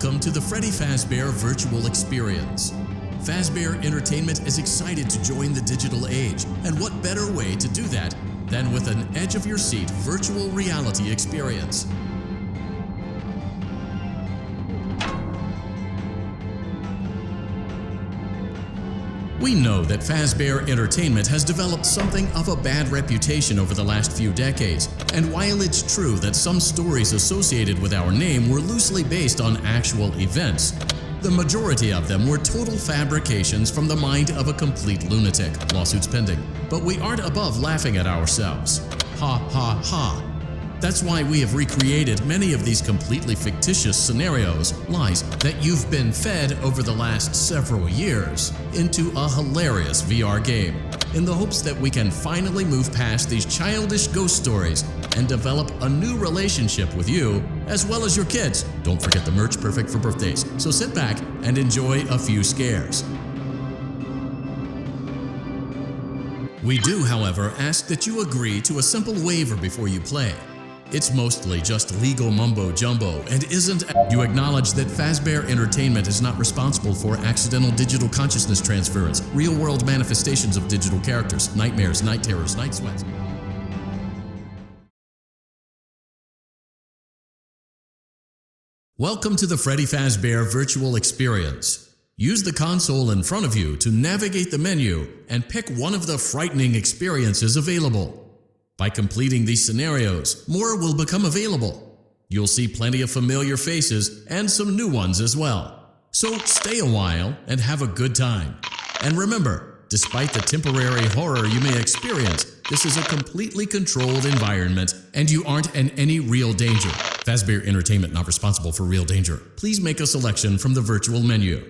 Welcome to the Freddy Fazbear Virtual Experience. Fazbear Entertainment is excited to join the digital age, and what better way to do that than with an edge-of-your-seat virtual reality experience. We know that Fazbear Entertainment has developed something of a bad reputation over the last few decades, and while it's true that some stories associated with our name were loosely based on actual events, the majority of them were total fabrications from the mind of a complete lunatic, lawsuits pending. But we aren't above laughing at ourselves. Ha ha ha. That's why we have recreated many of these completely fictitious scenarios, lies that you've been fed over the last several years, into a hilarious VR game, in the hopes that we can finally move past these childish ghost stories and develop a new relationship with you, as well as your kids. Don't forget the merch, perfect for birthdays. So sit back and enjoy a few scares. We do, however, ask that you agree to a simple waiver before you play. It's mostly just legal mumbo-jumbo and isn't. You acknowledge that Fazbear Entertainment is not responsible for accidental digital consciousness transference, real-world manifestations of digital characters, nightmares, night terrors, night sweats. Welcome to the Freddy Fazbear Virtual Experience. Use the console in front of you to navigate the menu and pick one of the frightening experiences available. By completing these scenarios, more will become available. You'll see plenty of familiar faces and some new ones as well. So stay a while and have a good time. And remember, despite the temporary horror you may experience, this is a completely controlled environment and you aren't in any real danger. Fazbear Entertainment not responsible for real danger. Please make a selection from the virtual menu.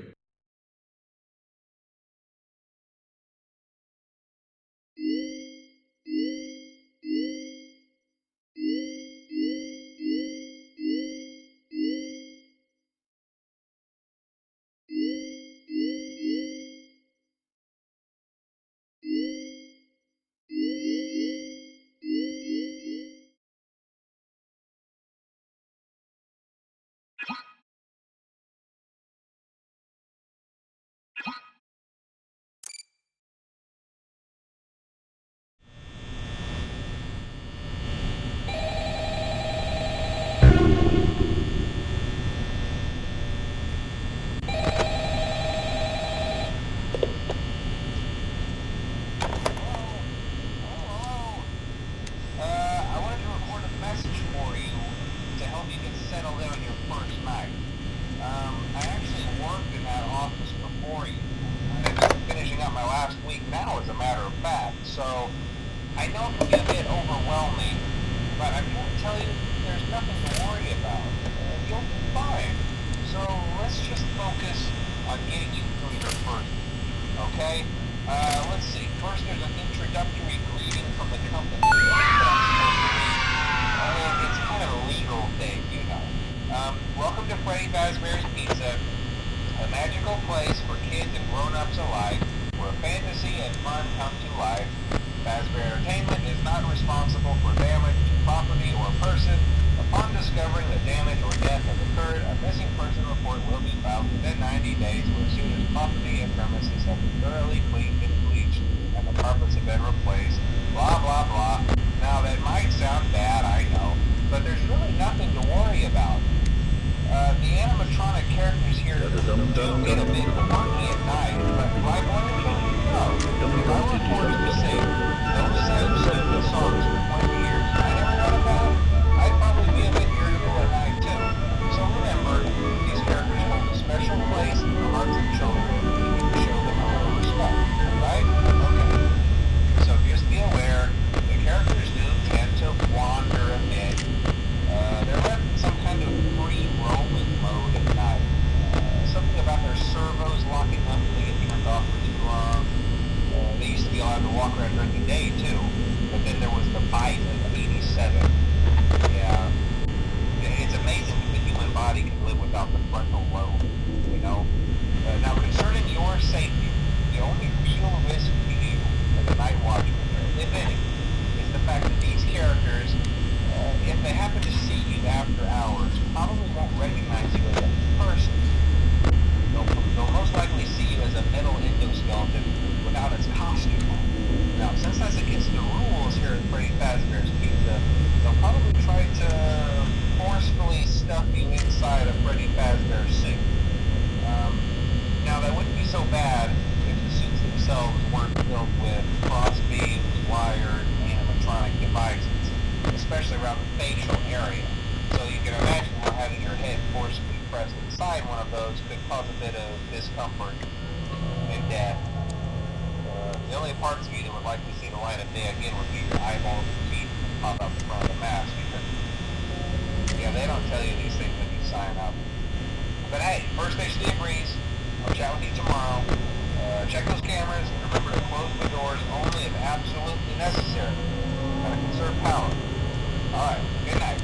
So I know it can be a bit overwhelming, but I'm going to tell you there's nothing to worry about. You'll be fine. So let's just focus on getting you through your first week, okay? Let's see. First, there's an introductory greeting from the company. It's kind of a legal thing, you know. Welcome to Freddy Fazbear's Pizza, a magical place for kids and grown-ups alike, where fantasy and fun come to life. Fazbear Entertainment is not responsible for damage to property or person. Upon discovering that damage or death has occurred, a missing person report will be filed within 90 days or as soon as property and premises have been thoroughly cleaned and bleached and the carpets have been replaced. Blah, blah, blah. Now, that might sound bad, I know, but there's really nothing to worry about. The animatronic characters here do get a bit quirky at night, but like what I'm telling you, no. If I were forced to sing those same stupid songs for 20 years, I never got about it, I'd probably be a bit irritable at night too. So remember, these characters hold a special place in the hearts of children, and you can show them a little respect, right? Okay. So just be aware, the characters do tend to wander a bit. They're left in some kind of free roaming mode at night. Something about their servos locking up and they get turned off for too filled with cross beams, wired, and electronic devices, especially around the facial area. So you can imagine how having your head forcibly pressed inside one of those could cause a bit of discomfort and death. The only parts of you that would like to see the light of day again would be your eyeballs and teeth that pop out the front of the mask. Yeah, they don't tell you these things when you sign up. But hey, First Station agrees. I'll chat with you tomorrow. Check those cameras and remember to close the doors only if absolutely necessary. Gotta conserve power. Alright, good night.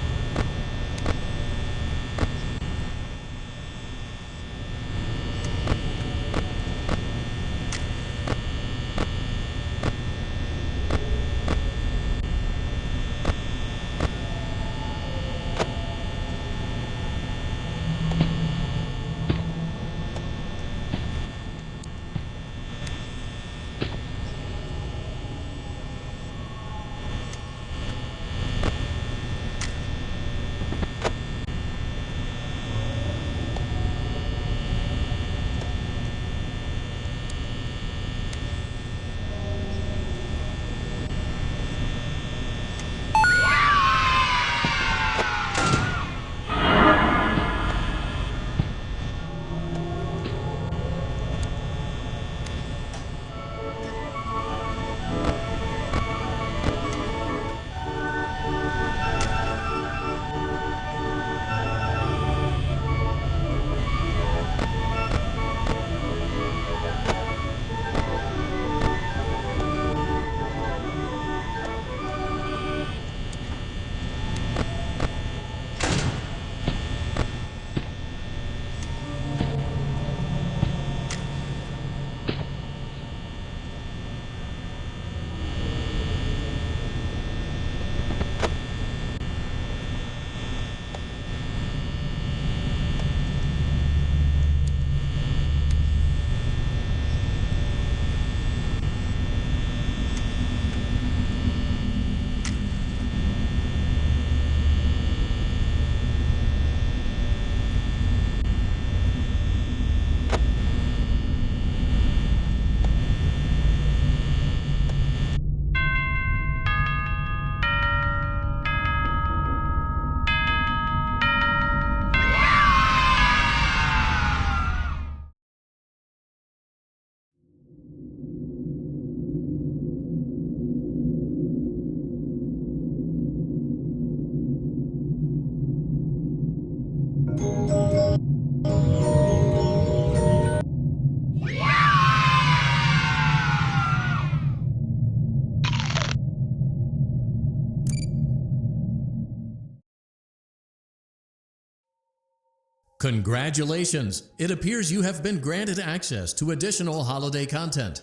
Congratulations! It appears you have been granted access to additional holiday content.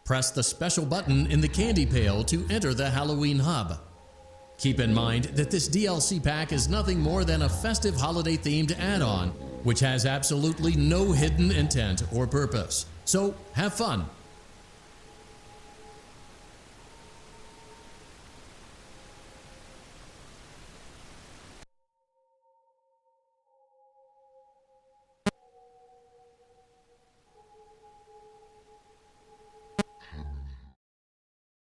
Press the special button in the candy pail to enter the Halloween hub. Keep in mind that this DLC pack is nothing more than a festive holiday-themed add-on, which has absolutely no hidden intent or purpose. So have fun!